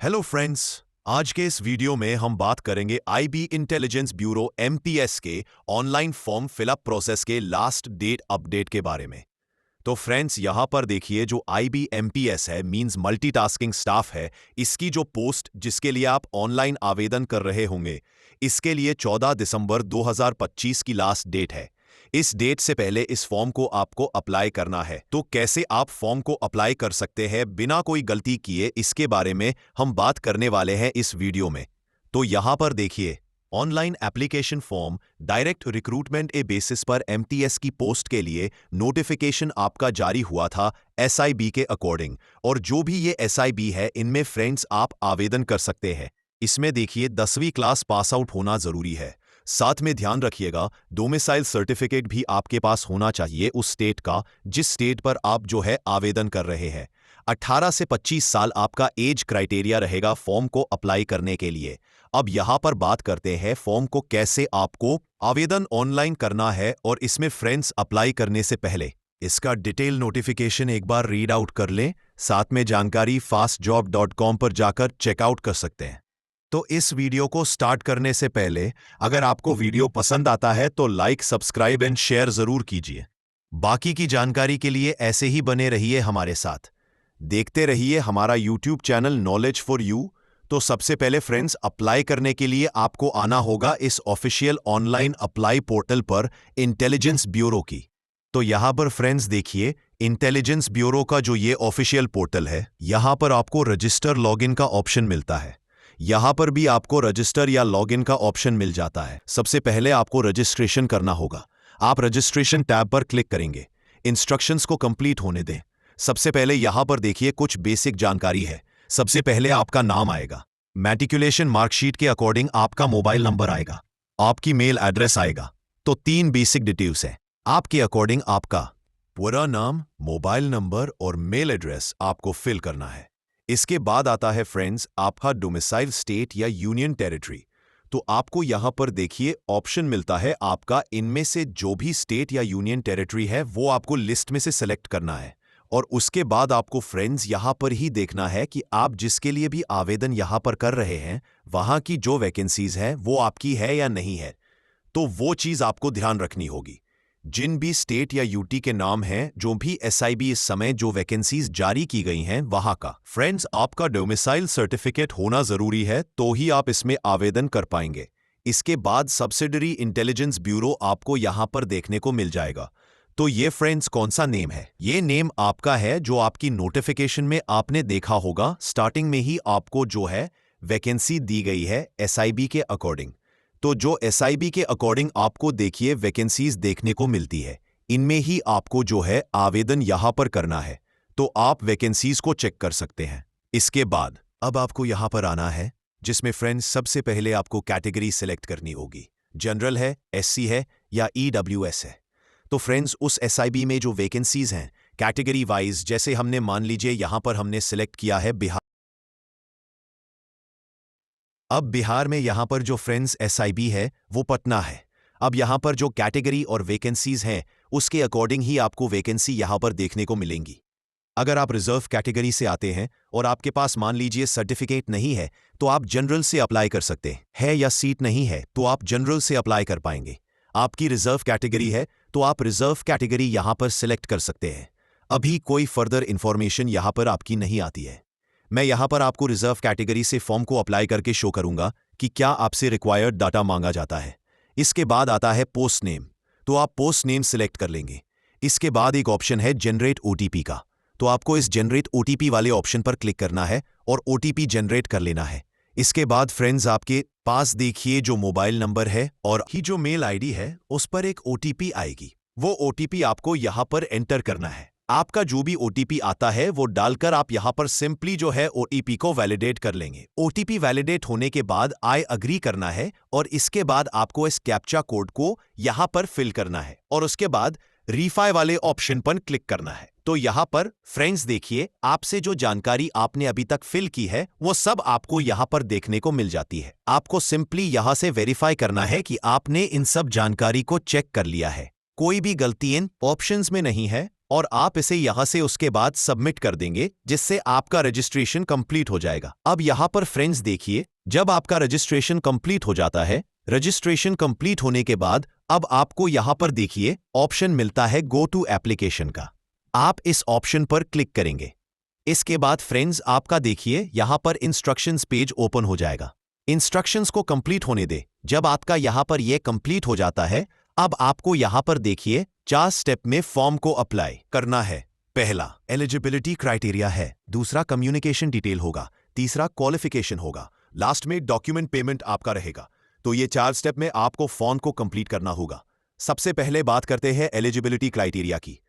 Hello friends, आज के इस वीडियो में हम बात करेंगे आईबी इंटेलिजेंस ब्यूरो एमपीएस के ऑनलाइन फॉर्म फिलअप प्रोसेस के लास्ट डेट अपडेट के बारे में। तो फ्रेंड्स, यहां पर देखिए, जो आईबी एमपीएस है मींस मल्टीटास्किंग स्टाफ है, इसकी जो पोस्ट जिसके लिए आप ऑनलाइन आवेदन कर रहे होंगे, इसके लिए 14 दिसंबर 2025 की लास्ट डेट है। इस डेट से पहले इस फॉर्म को आपको अप्लाई करना है। तो कैसे आप फॉर्म को अप्लाई कर सकते हैं बिना कोई गलती किए, इसके बारे में हम बात करने वाले हैं इस वीडियो में। तो यहां पर देखिए, online application form direct recruitment ए बेसिस पर एमटीएस की पोस्ट के लिए नोटिफिकेशन आपका जारी हुआ था एसआईबी के अकॉर्डिंग। और जो भी ये एसआईबी है, इनमें फ्रेंड्स आप आवेदन कर सकते हैं। इसमें देखिए, 10वीं क्लास पास आउट होना जरूरी है। साथ में ध्यान रखिएगा, डोमिसाइल सर्टिफिकेट भी आपके पास होना चाहिए उस स्टेट का जिस स्टेट पर आप जो है आवेदन कर रहे हैं। 18 से 25 साल आपका एज क्राइटेरिया रहेगा फॉर्म को अप्लाई करने के लिए। अब यहां पर बात करते हैं फॉर्म को कैसे आपको आवेदन ऑनलाइन करना है। और इसमें फ्रेंड्स, अप्लाई करने से पहले इसका डिटेल नोटिफिकेशन एक बार रीड आउट कर लें। साथ में जानकारी fastjob.com पर जाकर चेकआउट कर सकते हैं। तो इस वीडियो को स्टार्ट करने से पहले अगर आपको वीडियो पसंद आता है तो लाइक, सब्सक्राइब एंड शेयर जरूर कीजिए। बाकी की जानकारी के लिए ऐसे ही बने रहिए हमारे साथ, देखते रहिए हमारा YouTube channel knowledge for you. तो सबसे पहले फ्रेंड्स, अप्लाई करने के लिए आपको आना होगा इस ऑफिशियल ऑनलाइन अप्लाई पोर्टल पर इंटेलिजेंस ब्यूरो की। तो यहां पर फ्रेंड्स देखिए, इंटेलिजेंस ब्यूरो का जो ये ऑफिशियल पोर्टल है, यहां पर आपको रजिस्टर लॉगिन का ऑप्शन मिलता है। यहां पर भी आपको रजिस्टर या लॉगिन का ऑप्शन मिल जाता है। सबसे पहले आपको रजिस्ट्रेशन करना होगा। आप रजिस्ट्रेशन टैब पर क्लिक करेंगे। इंस्ट्रक्शंस को कंप्लीट होने दें। सबसे पहले यहां पर देखिए, कुछ बेसिक जानकारी है। सबसे पहले आपका नाम आएगा, मैट्रिकुलेशन मार्कशीट के अकॉर्डिंग आपका मोबाइल नंबर आएगा, आपकी मेल एड्रेस आएगा। तो 3 बेसिक डिटेल्स हैं। आपके अकॉर्डिंग आपका पूरा नाम, मोबाइल नंबर और मेल एड्रेस आपको फिल करना है। इसके बाद आता है फ्रेंड्स आपका डोमिसाइल स्टेट या यूनियन टेरिटरी। तो आपको यहां पर देखिए ऑप्शन मिलता है आपका, इनमें से जो भी स्टेट या यूनियन टेरिटरी है वो आपको लिस्ट में से सेलेक्ट करना है। और उसके बाद आपको फ्रेंड्स यहां पर ही देखना है कि आप जिसके लिए भी आवेदन यहां पर कर रहे हैं, वहां की जो वैकेंसीज है वो आपकी है या नहीं है। तो वो चीज आपको ध्यान रखनी होगी। जिन भी स्टेट या यूटी के नाम हैं, जो भी एसआईबी इस समय जो वैकेंसीज जारी की गई हैं वहां का फ्रेंड्स आपका डोमिसाइल सर्टिफिकेट होना जरूरी है, तो ही आप इसमें आवेदन कर पाएंगे। इसके बाद सब्सिडरी इंटेलिजेंस ब्यूरो आपको यहां पर देखने को मिल जाएगा। तो ये फ्रेंड्स कौन सा नेम है? ये नेम आपका है जो आपकी नोटिफिकेशन में आपने देखा होगा। स्टार्टिंग में ही आपको जो है वैकेंसी दी गई है एसआईबी के अकॉर्डिंग। तो जो एसआईबी के अकॉर्डिंग आपको देखिए वैकेंसीज देखने को मिलती है, इनमें ही आपको जो है आवेदन यहां पर करना है। तो आप वैकेंसीज को चेक कर सकते हैं। इसके बाद अब आपको यहां पर आना है, जिसमें फ्रेंड्स सबसे पहले आपको कैटेगरी सिलेक्ट करनी होगी। जनरल है, एससी है या ईडब्ल्यूएस है। तो फ्रेंड्स उस एसआईबी में जो वैकेंसीज हैं कैटेगरी वाइज, जैसे हमने मान लीजिए यहां पर हमने सिलेक्ट किया है बिहार। अब बिहार में यहां पर जो फ्रेंड्स एसआईबी है वो पटना है। अब यहां पर जो कैटेगरी और वैकेंसीज हैं उसके अकॉर्डिंग ही आपको वैकेंसी यहां पर देखने को मिलेंगी। अगर आप रिजर्व कैटेगरी से आते हैं और आपके पास मान लीजिए सर्टिफिकेट नहीं है, तो आप जनरल से अप्लाई कर सकते हैं। या सीट नहीं है तो आप जनरल से अप्लाई कर पाएंगे। आपकी रिजर्व कैटेगरी है तो आप रिजर्व कैटेगरी यहां पर सिलेक्ट कर सकते हैं। अभी कोई फर्दर इंफॉर्मेशन यहां पर आपकी नहीं आती है। मैं यहां पर आपको रिजर्व कैटेगरी से फॉर्म को अप्लाई करके शो करूंगा कि क्या आपसे रिक्वायर्ड डाटा मांगा जाता है। इसके बाद आता है पोस्ट नेम। तो आप पोस्ट नेम सिलेक्ट कर लेंगे। इसके बाद एक ऑप्शन है जनरेट ओटीपी का। तो आपको इस जनरेट ओटीपी वाले ऑप्शन पर क्लिक करना है और ओटीपी जनरेट कर लेना है। इसके बाद फ्रेंड्स आपके पास देखिए जो मोबाइल नंबर है और ही जो मेल आईडी है उस पर एक ओटीपी आएगी। वो ओटीपी आपको यहां पर एंटर करना है। आपका जो भी ओटीपी आता है वो डालकर आप यहां पर सिंपली जो है ओटीपी को वैलिडेट कर लेंगे। ओटीपी वैलिडेट होने के बाद आई अग्री करना है और इसके बाद आपको इस कैप्चा कोड को यहां पर फिल करना है और उसके बाद रीफाई वाले ऑप्शन पर क्लिक करना है। तो यहां पर फ्रेंड्स देखिए, आपसे जो जानकारी आपने अभी तक फिल की है वो सब आपको यहां पर देखने को मिल जाती है। आपको सिंपली यहां से वेरीफाई करना है कि आपने इन सब जानकारी को चेक कर लिया है। कोई भी गलती इन ऑप्शंस में नहीं है। और आप इसे यहां से उसके बाद सबमिट कर देंगे, जिससे आपका रजिस्ट्रेशन कंप्लीट हो जाएगा। अब यहां पर फ्रेंड्स देखिए, जब आपका रजिस्ट्रेशन कंप्लीट हो जाता है, रजिस्ट्रेशन कंप्लीट होने के बाद अब आपको यहां पर देखिए ऑप्शन मिलता है गो टू एप्लीकेशन का। आप इस ऑप्शन पर क्लिक करेंगे। इसके बाद फ्रेंड्स आपका देखिए यहां पर इंस्ट्रक्शंस पेज ओपन हो जाएगा। इंस्ट्रक्शंस को कंप्लीट होने दे। जब आपका यहां पर यह कंप्लीट हो जाता है, अब आपको यहां पर देखिए 4 स्टेप में फॉर्म को अप्लाई करना है। पहला एलिजिबिलिटी क्राइटेरिया है, दूसरा कम्युनिकेशन डिटेल होगा, तीसरा क्वालिफिकेशन होगा, लास्ट में डॉक्यूमेंट पेमेंट आपका रहेगा। तो ये 4 स्टेप में आपको फॉर्म को कंप्लीट करना होगा। सबसे पहले बात करते हैं एलिजिबिलिटी क्राइटेरिया की।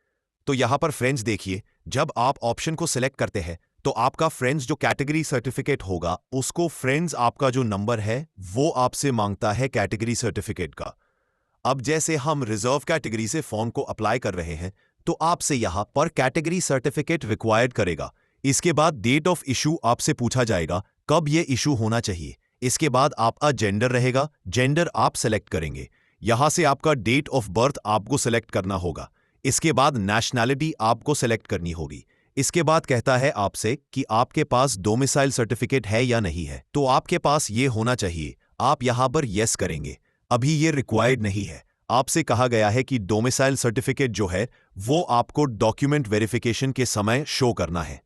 तो यहां पर फ्रेंड्स देखिए, जब आप ऑप्शन को सिलेक्ट करते हैं तो आपका फ्रेंड्स जो कैटेगरी सर्टिफिकेट होगा उसको फ्रेंड्स आपका जो नंबर है वो आपसे मांगता है कैटेगरी सर्टिफिकेट का। अब जैसे हम रिजर्व कैटेगरी से फॉर्म को अप्लाई कर रहे हैं तो आपसे यहां पर कैटेगरी सर्टिफिकेट रिक्वायर्ड करेगा। इसके बाद डेट ऑफ इशू आपसे पूछा जाएगा, कब यह इशू होना चाहिए। इसके बाद आपका जेंडर रहेगा, जेंडर आप सेलेक्ट करेंगे। यहां से आपका डेट ऑफ बर्थ आपको सेलेक्ट करना होगा। इसके बाद नेशनैलिटी आपको सेलेक्ट करनी होगी। इसके बाद कहता है आपसे कि आपके पास डोमिसाइल सर्टिफिकेट है या नहीं है, तो आपके पास ये होना चाहिए। आप यहां पर यस करेंगे। अभी ये रिक्वायर्ड नहीं है। आपसे कहा गया है कि डोमिसाइल सर्टिफिकेट जो है वो आपको डॉक्यूमेंट वेरिफिकेशन के समय शो करना है,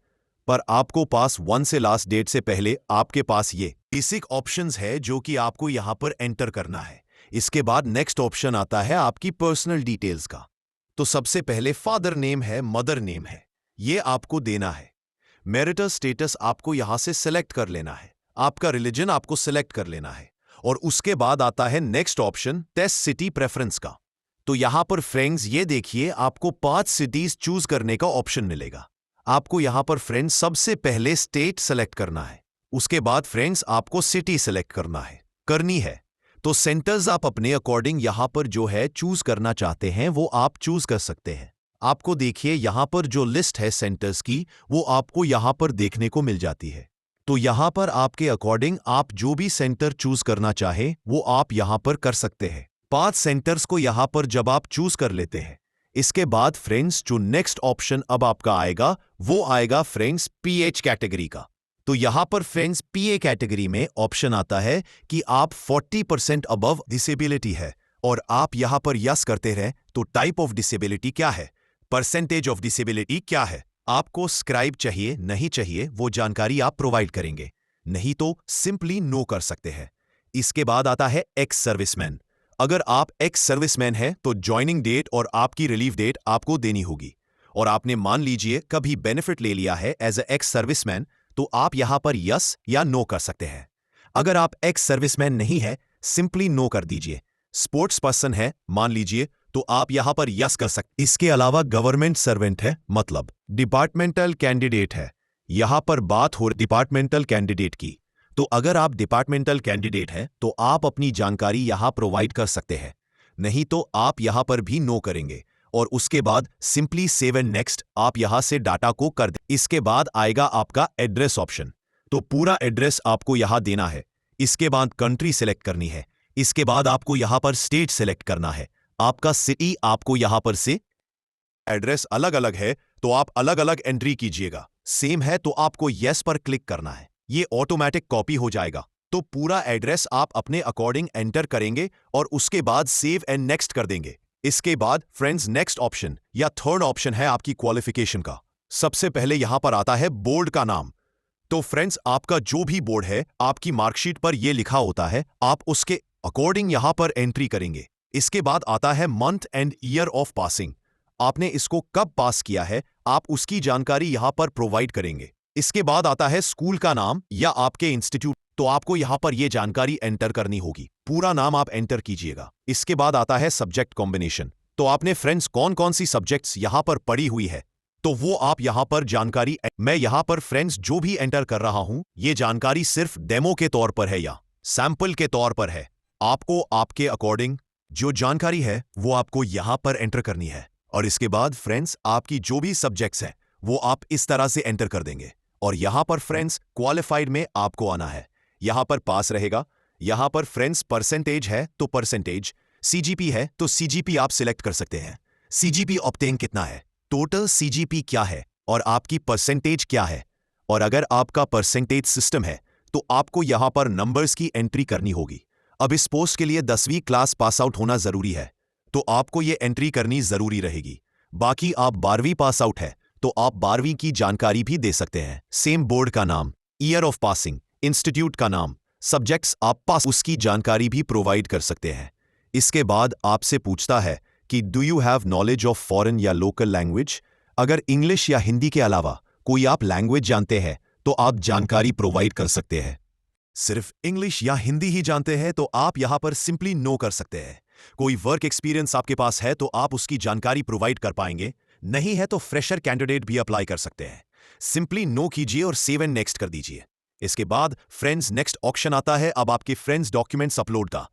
पर आपको पास 1 से लास्ट डेट से पहले आपके पास ये बेसिक ऑप्शंस है जो कि आपको यहां पर एंटर करना है। इसके बाद नेक्स्ट ऑप्शन आता है आपकी पर्सनल डिटेल्स का। तो सबसे पहले फादर नेम है, मदर नेम है, ये आपको देना है। मैरिटल स्टेटस आपको यहां से सेलेक्ट कर लेना है। आपका रिलीजन आपको सेलेक्ट कर लेना है। और उसके बाद आता है next option test city preference का। तो यहां पर फ्रेंड्स ये देखिए आपको 5 सिटीज चूज करने का ऑप्शन मिलेगा। आपको यहां पर फ्रेंड्स सबसे पहले स्टेट सेलेक्ट करना है। उसके बाद फ्रेंड्स आपको सिटी सेलेक्ट करनी है। तो सेंटर्स आप अपने अकॉर्डिंग यहां पर जो है चूज करना चाहते हैं वो आप चूज कर सकते हैं। आपको देखिए यहां पर जो लिस्ट है सेंटर्स की वो आपको यहां पर देखने को मिल जाती है। तो यहां पर आपके अकॉर्डिंग आप जो भी सेंटर चूज करना चाहे वो आप यहां पर कर सकते हैं। 5 सेंटर्स को यहां पर जब आप चूज कर लेते हैं, इसके बाद फ्रेंड्स जो नेक्स्ट ऑप्शन अब आपका आएगा वो आएगा फ्रेंड्स पीएच कैटेगरी का। तो यहां पर फ्रेंड्स पीए कैटेगरी में ऑप्शन आता है कि आप 40% अबव डिसेबिलिटी है और आप यहां पर यस करते रहे। तो टाइप ऑफ डिसेबिलिटी क्या है, परसेंटेज ऑफ डिसेबिलिटी क्या है, आपको स्क्राइब चाहिए नहीं चाहिए वो जानकारी आप प्रोवाइड करेंगे, नहीं तो सिंपली नो कर सकते हैं। इसके बाद आता है एक्स सर्विसमैन। अगर आप एक्स सर्विसमैन है तो ज्वाइनिंग डेट और आपकी रिलीफ डेट आपको देनी होगी। और आपने मान लीजिए कभी बेनिफिट ले लिया है एज ए एक्स सर्विसमैन तो आप यहां पर यस या नो कर सकते हैं। अगर आप एक्स सर्विसमैन नहीं है सिंपली नो कर दीजिए। स्पोर्ट्स पर्सन है मान लीजिए तो आप यहां पर यस कर सकते। इसके अलावा गवर्नमेंट सर्वेंट है मतलब डिपार्टमेंटल कैंडिडेट है। यहां पर बात हो डिपार्टमेंटल कैंडिडेट की, तो अगर आप डिपार्टमेंटल कैंडिडेट हैं तो आप अपनी जानकारी यहां प्रोवाइड कर सकते हैं, नहीं तो आप यहां पर भी नो करेंगे और उसके बाद सिंपली सेव एंड नेक्स्ट आप यहां से डाटा को कर दें। इसके बाद आएगा आपका एड्रेस ऑप्शन। तो पूरा एड्रेस आपको यहां देना है। इसके बाद कंट्री सेलेक्ट करनी है। इसके बाद आपको यहां पर स्टेट सेलेक्ट करना है। आपका सिटी आपको यहां पर से एड्रेस अलग अलग है तो आप अलग अलग एंट्री कीजिएगा। सेम है तो आपको यस पर क्लिक करना है। ये ऑटोमेटिक कॉपी हो जाएगा। तो पूरा एड्रेस आप अपने अकॉर्डिंग एंटर करेंगे और उसके बाद सेव एंड नेक्स्ट कर देंगे। इसके बाद फ्रेंड्स नेक्स्ट ऑप्शन या थर्ड ऑप्शन है आपकी क्वालिफिकेशन का। सबसे पहले यहां पर आता है बोर्ड का नाम। तो फ्रेंड्स आपका जो भी बोर्ड है आपकी मार्कशीट पर यह लिखा होता है, आप उसके अकॉर्डिंग यहां पर एंट्री करेंगे। इसके बाद आता है month and year of passing. आपने इसको कब पास किया है आप उसकी जानकारी यहां पर प्रोवाइड करेंगे। इसके बाद आता है स्कूल का नाम या आपके इंस्टीट्यूट, तो आपको यहां पर यह जानकारी एंटर करनी होगी। पूरा नाम आप एंटर कीजिएगा। इसके बाद आता है सब्जेक्ट कॉम्बिनेशन। तो आपने फ्रेंड्स कौन कौन सी सब्जेक्ट्स यहां पर पढ़ी हुई है तो वो आप यहां पर जानकारी। मैं यहां पर फ्रेंड्स जो भी एंटर कर रहा हूं ये जानकारी सिर्फ डेमो के तौर पर है या सैंपल के तौर पर है। आपको आपके अकॉर्डिंग जो जानकारी है वो आपको यहां पर एंटर करनी है। और इसके बाद फ्रेंड्स आपकी जो भी सब्जेक्ट्स हैं वो आप इस तरह से एंटर कर देंगे। और यहां पर फ्रेंड्स क्वालिफाइड में आपको आना है। यहां पर पास रहेगा। यहां पर फ्रेंड्स परसेंटेज है तो परसेंटेज, सीजीपी है तो सीजीपी आप सिलेक्ट कर सकते हैं। सीजीपी ऑब्टेन कितना है टोटल सीजीपी क्या है और आपकी परसेंटेज क्या है। और अगर आपका परसेंटेज सिस्टम है तो आपको यहां पर नंबर्स की एंट्री करनी होगी। अब इस पोस्ट के लिए 10वीं क्लास पास आउट होना जरूरी है, तो आपको ये एंट्री करनी जरूरी रहेगी। बाकी आप 12वीं पास आउट है तो आप 12वीं की जानकारी भी दे सकते हैं। सेम बोर्ड का नाम, ईयर ऑफ पासिंग, इंस्टीट्यूट का नाम, सब्जेक्ट्स आप पास उसकी जानकारी भी प्रोवाइड कर सकते हैं। इसके बाद आपसे पूछता है कि do you have knowledge of foreign या लोकल लैंग्वेज। अगर इंग्लिश या हिंदी के अलावा कोई आप लैंग्वेज जानते हैं तो आप जानकारी प्रोवाइड कर सकते हैं। सिर्फ इंग्लिश या हिंदी ही जानते हैं तो आप यहां पर सिंपली नो कर सकते हैं। कोई वर्क एक्सपीरियंस आपके पास है तो आप उसकी जानकारी प्रोवाइड कर पाएंगे, नहीं है तो फ्रेशर कैंडिडेट भी अप्लाई कर सकते हैं। सिंपली नो कीजिए और सेव एंड नेक्स्ट कर दीजिए। इसके बाद फ्रेंड्स नेक्स्ट ऑप्शन आता है अब आपके फ्रेंड्स डॉक्यूमेंट्स अपलोड का।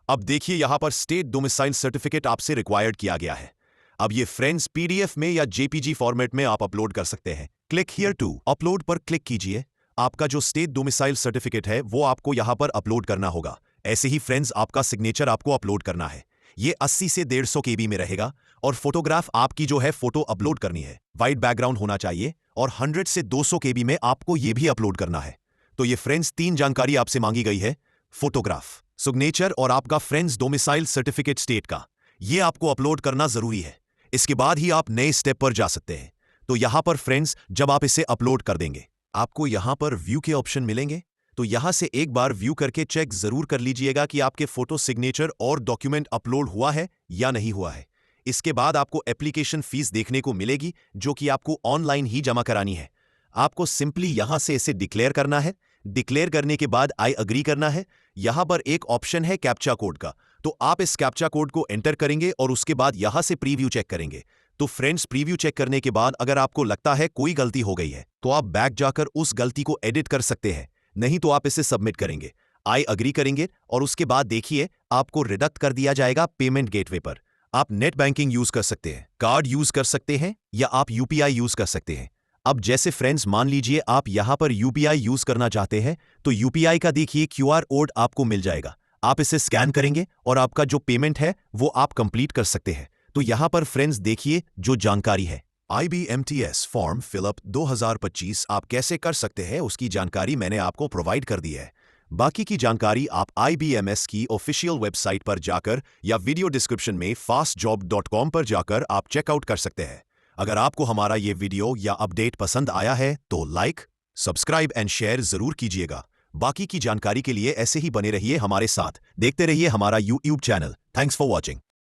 अब देखिए यहां पर स्टेट डोमिसाइल सर्टिफिकेट आपसे रिक्वायर्ड किया गया है। अब ये फ्रेंड्स पीडीएफ में या जेपीजी फॉर्मेट में आप अपलोड कर सकते हैं। क्लिक हियर टू अपलोड पर क्लिक कीजिए। आपका जो स्टेट डोमिसाइल सर्टिफिकेट है वो आपको यहां पर अपलोड करना होगा। ऐसे ही फ्रेंड्स आपका सिग्नेचर आपको अपलोड करना है। ये 80 से 150 केबी में रहेगा और फोटोग्राफ आपकी जो है फोटो अपलोड करनी है। वाइट बैकग्राउंड होना चाहिए और 100 से 200 केबी में आपको ये भी अपलोड करना है। तो ये फ्रेंड्स 3 जानकारी आपसे मांगी गई है, फोटोग्राफ, सिग्नेचर और आपका फ्रेंड्स डोमिसाइल सर्टिफिकेट स्टेट का। ये आपको अपलोड करना जरूरी है। इसके बाद ही आप नए स्टेप पर जा सकते हैं। तो यहां पर फ्रेंड्स जब आप इसे अपलोड कर देंगे आपको यहां पर व्यू के ऑप्शन मिलेंगे। तो यहां से एक बार व्यू करके चेक जरूर कर लीजिएगा कि आपके फोटो, सिग्नेचर और डॉक्यूमेंट अपलोड हुआ है या नहीं हुआ है। इसके बाद आपको एप्लीकेशन फीस देखने को मिलेगी जो कि आपको ऑनलाइन ही जमा करानी है। आपको सिंपली यहां से इसे डिक्लेयर करना है। डिक्लेयर करने के बाद आई अग्री करना है। यहां पर एक ऑप्शन है कैप्चा कोड का, तो आप इस कैप्चा कोड को एंटर करेंगे और उसके बाद यहां से प्रीव्यू चेक करेंगे। तो फ्रेंड्स प्रीव्यू चेक करने के बाद अगर आपको लगता है कोई गलती हो गई है तो आप बैक जाकर उस गलती को एडिट कर सकते हैं, नहीं तो आप इसे सबमिट करेंगे, आई अग्री करेंगे और उसके बाद देखिए आपको रिडक्ट कर दिया जाएगा पेमेंट गेटवे पर। आप नेट बैंकिंग यूज कर सकते हैं, कार्ड यूज कर सकते हैं या आप यूपीआई यूज कर सकते हैं। अब जैसे फ्रेंड्स मान लीजिए आप यहां पर यूपीआई यूज करना चाहते हैं तो यूपीआई का देखिए क्यूआर कोड आपको मिल जाएगा। आप इसे स्कैन करेंगे और आपका जो पेमेंट है वो आप कंप्लीट कर सकते हैं। तो यहां पर फ्रेंड्स देखिए जो जानकारी है, IBMTS फॉर्म फिलअप 2025 आप कैसे कर सकते हैं उसकी जानकारी मैंने आपको प्रोवाइड कर दी है। बाकी की जानकारी आप IBMS की ऑफिशियल वेबसाइट पर जाकर या वीडियो डिस्क्रिप्शन में fastjob.com पर जाकर आप चेकआउट कर सकते हैं। अगर आपको हमारा ये वीडियो या अपडेट पसंद आया है तो लाइक, सब्सक्राइब एंड शेयर जरूर कीजिएगा। बाकी की जानकारी के लिए ऐसे ही बने रहिए हमारे साथ, देखते रहिए हमारा YouTube channel. Thanks for watching.